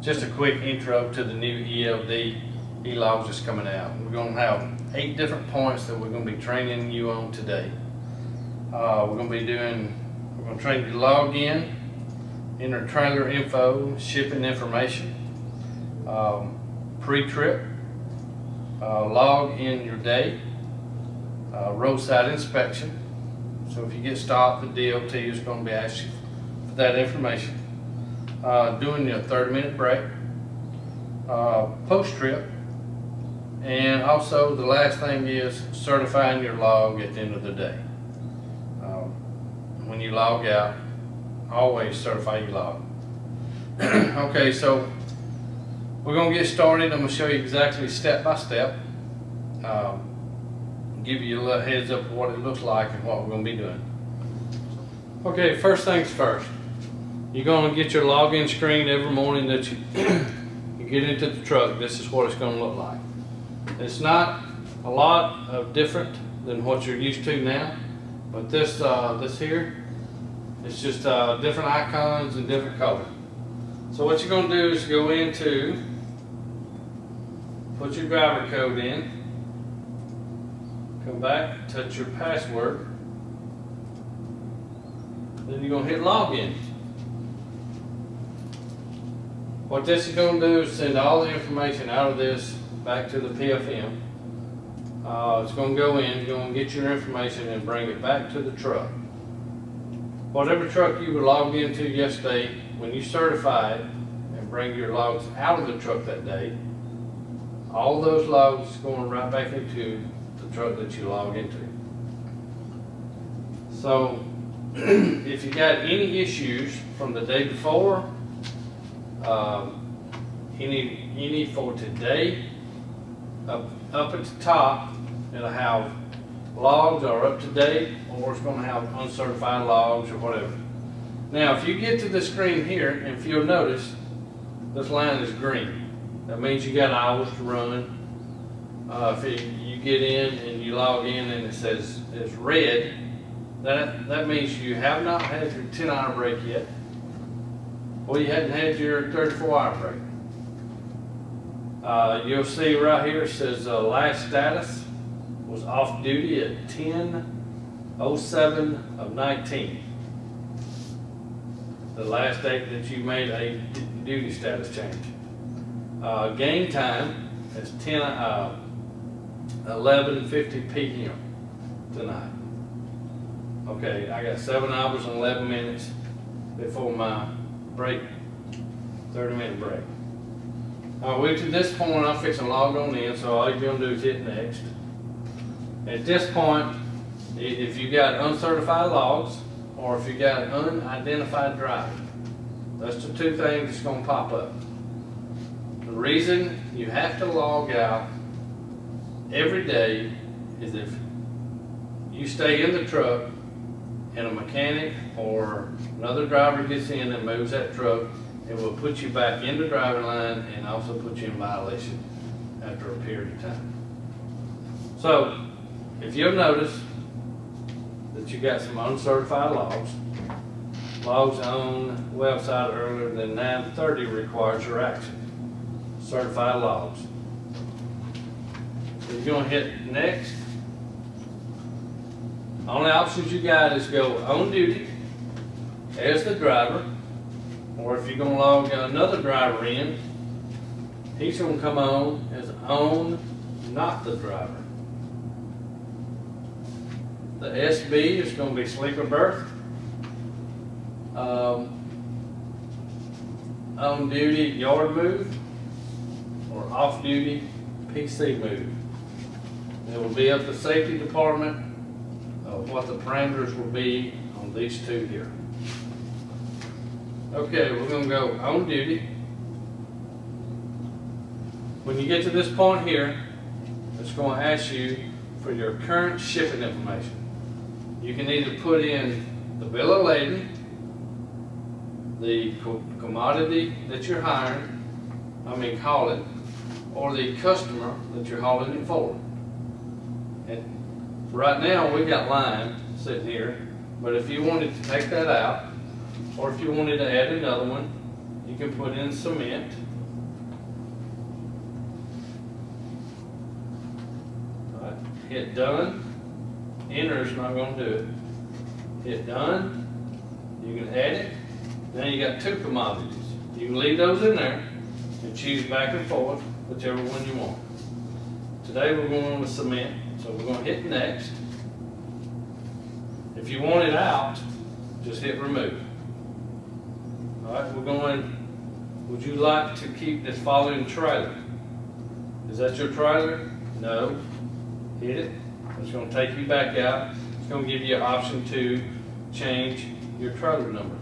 Just a quick intro to the new ELD e-logs that's coming out. We're going to have 8 different points that we're going to be training you on today. We're going to train you to log in, enter trailer info, shipping information, pre-trip, log in your day, roadside inspection. So if you get stopped, the DOT is going to be asking you for that information. Doing your 30-minute break, post-trip, and also the last thing is certifying your log at the end of the day. When you log out, always certify your log. Okay, so we're going to get started. I'm going to show you exactly step by step, give you a little heads up of what it looks like and what we're going to be doing. Okay, first things first. You're going to get your login screen every morning that you get into the truck. This is what it's going to look like. It's not a lot of different than what you're used to now, but this here, it's just different icons and different colors. So what you're going to do is go into, put your driver code in, come back, touch your password, then you're going to hit login. What this is going to do is send all the information out of this back to the PFM. It's going to go in, you're going to get your information and bring it back to the truck. Whatever truck you were logged into yesterday, when you certify it and bring your logs out of the truck that day, all those logs are going right back into the truck that you log into. So if you got any issues from the day before, any for today, up at the top it'll have logs are up to date, or it's going to have uncertified logs or whatever. Now if you get to the screen here, and if you'll notice, this line is green. That means you got hours to run. If you get in and you log in and it says it's red, that means you have not had your 10-hour break yet. Well, you hadn't had your 34-hour break. You'll see right here it says last status was off duty at 10:07 of 19. The last date that you made a duty status change. Game time is 11:50 p.m. tonight. Okay, I got 7 hours and 11 minutes before my break, 30-minute break. We're to this point, I'm fixing to log on in, so all you're going to do is hit next. At this point, if you got uncertified logs, or if you got unidentified driver, that's the 2 things that's going to pop up. The reason you have to log out every day is if you stay in the truck and a mechanic or another driver gets in and moves that truck, it will put you back in the driving line and also put you in violation after a period of time. So if you'll notice that you got some uncertified logs on the website earlier than 9:30 requires your action. Certified logs. So you're going to hit next. Only options you got is go on duty as the driver, or if you're going to log another driver in, he's going to come on as on, not the driver. The SB is going to be sleeper berth. On duty yard move, or off duty PC move. It will be up to the safety department of what the parameters will be on these 2 here. Okay, we're going to go on duty. When you get to this point here, it's going to ask you for your current shipping information. You can either put in the bill of lading, the commodity that you're hauling, or the customer that you're hauling it for. And right now we got lime sitting here, but if you wanted to take that out, or if you wanted to add another one, you can put in cement. All right. Hit done. Enter is not going to do it. Hit done. You can add it. Now you got 2 commodities. You can leave those in there and choose back and forth, whichever one you want. Today we're going with cement, so we're going to hit next. If you want it out, just hit remove. All right, we're going, would you like to keep this following trailer? Is that your trailer? No. Hit it. It's going to take you back out. It's going to give you an option to change your trailer number.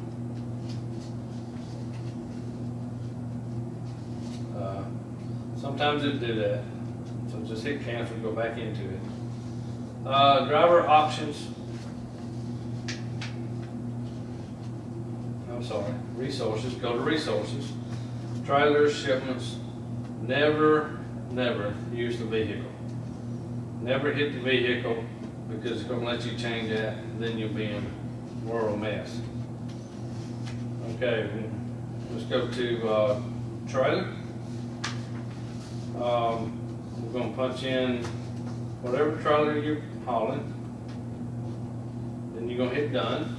Sometimes it do that. So just hit cancel, go back into it. Driver options. I'm sorry, resources, go to resources. Trailers, shipments, never use the vehicle. Never hit the vehicle because it's going to let you change that, and then you'll be in a world mess. Okay, let's go to trailer. We're going to punch in whatever trailer you're hauling. Then you're going to hit done.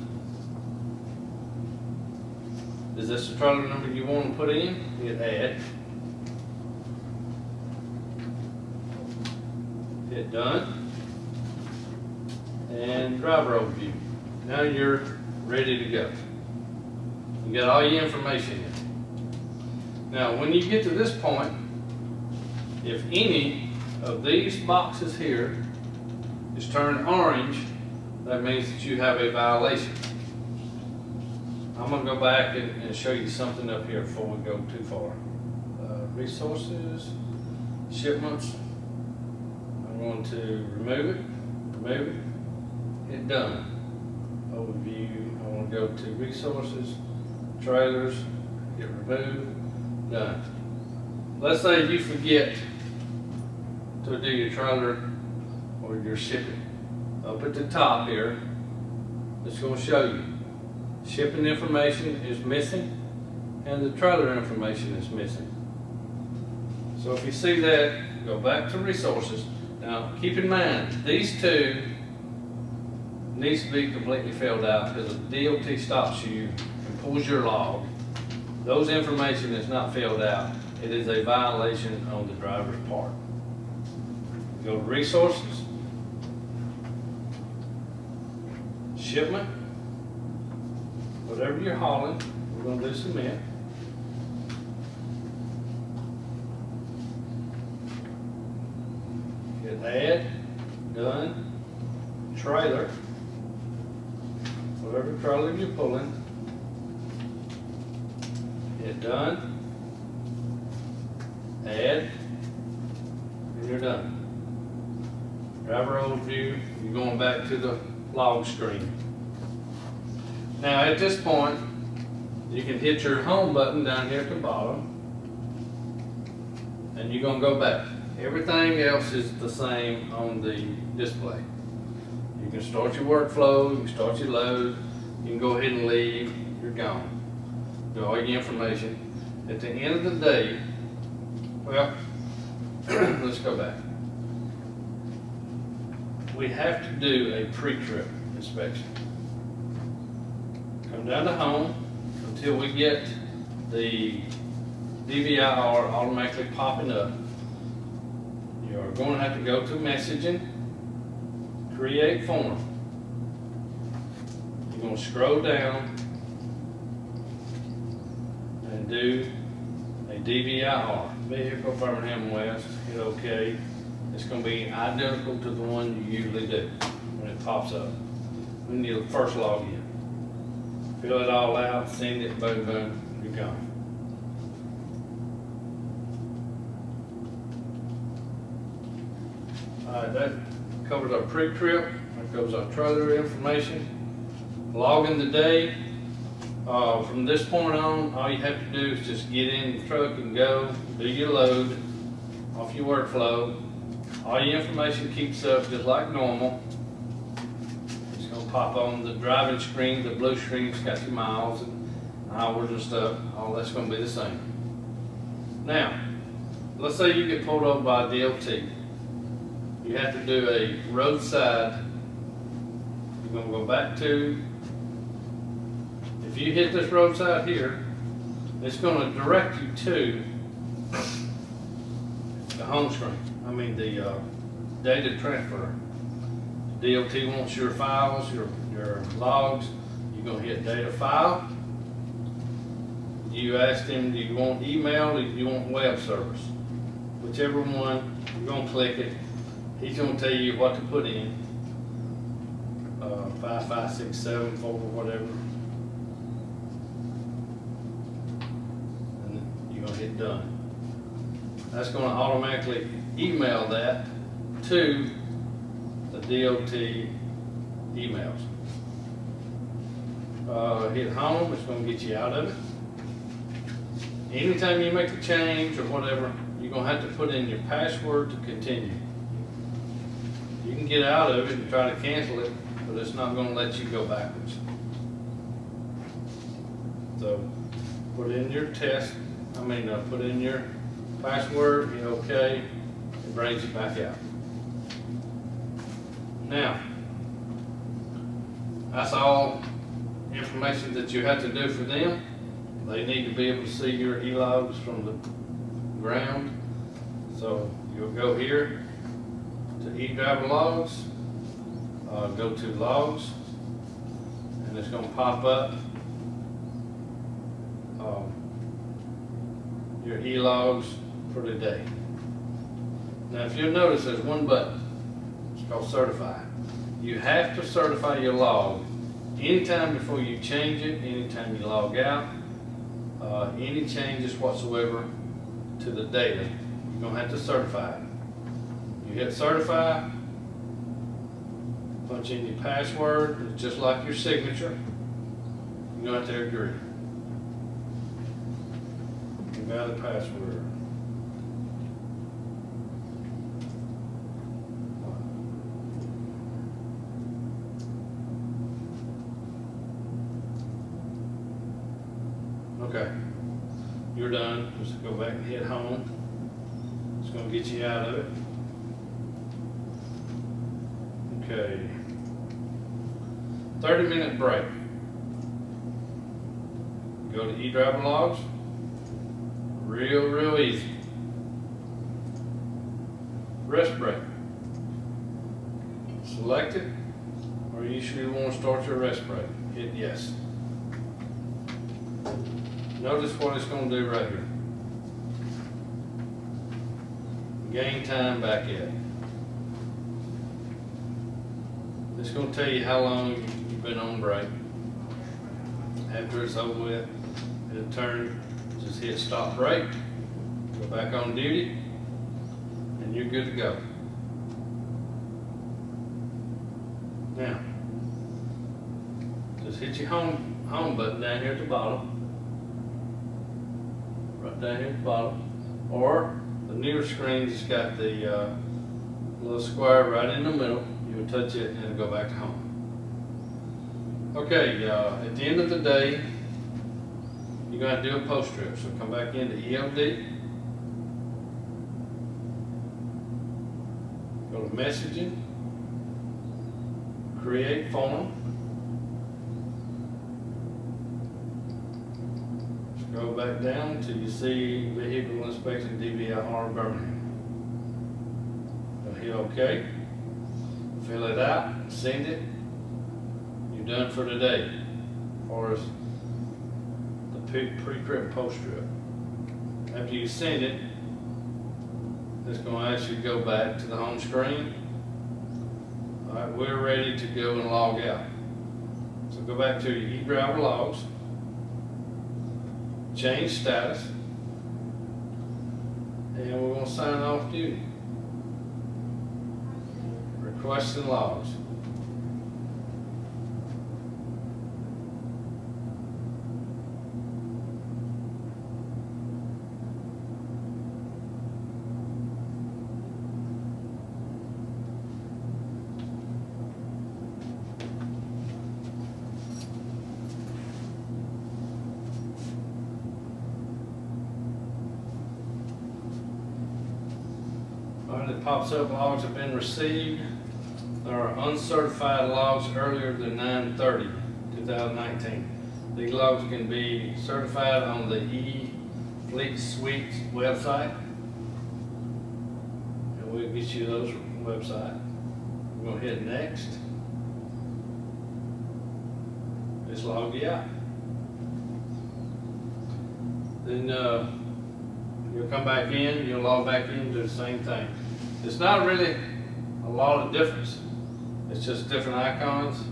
Is this the trailer number you want to put in? Hit add. Hit done. And driver overview. Now you're ready to go. You got all your information in. Now when you get to this point, if any of these boxes here is turned orange, that means that you have a violation. I'm going to go back and show you something up here before we go too far. Resources, shipments. I'm going to remove it, hit done. Overview, I want to go to resources, trailers, hit remove, done. Let's say you forget to do your trailer or your shipping. Up at the top here, it's going to show you shipping information is missing and the trailer information is missing. So if you see that, go back to resources. Now keep in mind, these 2 needs to be completely filled out because if the DOT stops you and pulls your log, those information is not filled out. It is a violation on the driver's part. Go to resources, shipment, whatever you're hauling, we're going to do cement. Hit add, done, trailer, whatever trailer you're pulling, hit done, add, and you're done. Driver overview, you're going back to the log screen. Now at this point, you can hit your home button down here at the bottom, and you're going to go back. Everything else is the same on the display. You can start your workflow, you can start your load, you can go ahead and leave, you're gone. Do all your information. At the end of the day, well, let's go back. We have to do a pre-trip inspection. Come down to home until we get the DVIR automatically popping up. You're going to have to go to messaging, create form. You're going to scroll down and do a DVIR, Vehicle Birmingham West, hit OK. It's going to be identical to the one you usually do when it pops up. When you first log in. Fill it all out, send it, boom, boom, you're gone. Alright, that covers our pre-trip, that covers our trailer information. Logging the day. From this point on, all you have to do is just get in the truck and go, do your load off your workflow. All your information keeps up just like normal. It's going to pop on the driving screen, the blue screen's got your miles and hours and stuff, all that's gonna be the same. Now, let's say you get pulled over by a DOT. You have to do a roadside. You're gonna go back to, if you hit this roadside here, it's gonna direct you to the home screen. I mean the data transfer. DOT wants your files, your logs. You're gonna hit data file. You ask them, do you want email or do you want web service? Whichever one, you're gonna click it. He's gonna tell you what to put in. 55674, whatever. And then you're gonna hit done. That's gonna automatically email that to the DOT emails. Hit home, it's gonna get you out of it. Anytime you make a change or whatever, you're gonna have to put in your password to continue. You can get out of it and try to cancel it, but it's not gonna let you go backwards. So put in your put in your password, hit OK, it brings you back out. Now, that's all information that you have to do for them. They need to be able to see your e-logs from the ground. So you'll go here to e-driver logs, go to logs, and it's going to pop up your e-logs for the day. Now if you'll notice, there's one button. It's called certify. You have to certify your log anytime before you change it, anytime you log out, any changes whatsoever to the data, you're going to have to certify it. You hit certify, punch in your password, it's just like your signature. You're going to have to agree. You got a password. Okay, you're done. Just go back and hit home. It's going to get you out of it. Okay, 30-minute break. Go to e-driver logs. Real easy. Rest break. Select it, or you should want to start your rest break. Hit yes. Notice what it's going to do right here. Gain time back in. It's going to tell you how long you've been on break. After it's over with, it'll turn, just hit stop break, go back on duty, and you're good to go. Now, just hit your home button down here at the bottom. Right down here at the bottom. Or the newer screen's just got the little square right in the middle. You will touch it and it'll go back to home. Okay, at the end of the day, you're going to do a post trip. So come back into ELD. Go to messaging. Create form. Go back down till you see vehicle inspection DVIR Birmingham. Hit OK. Fill it out, send it. You're done for today as far as the pre-trip post trip. After you send it, it's going to ask you to go back to the home screen. All right, we're ready to go and log out. So go back to your e-driver logs. Change status, and we're going to sign off duty. Requesting logs. All right, it pops up, logs have been received. There are uncertified logs earlier than 9/30/2019. These logs can be certified on the E-Fleet Suite website. And we'll get you those from the website. We're gonna hit next. It's logged you out. Then you'll come back in, you'll log back in, do the same thing. It's not really a lot of difference. It's just different icons.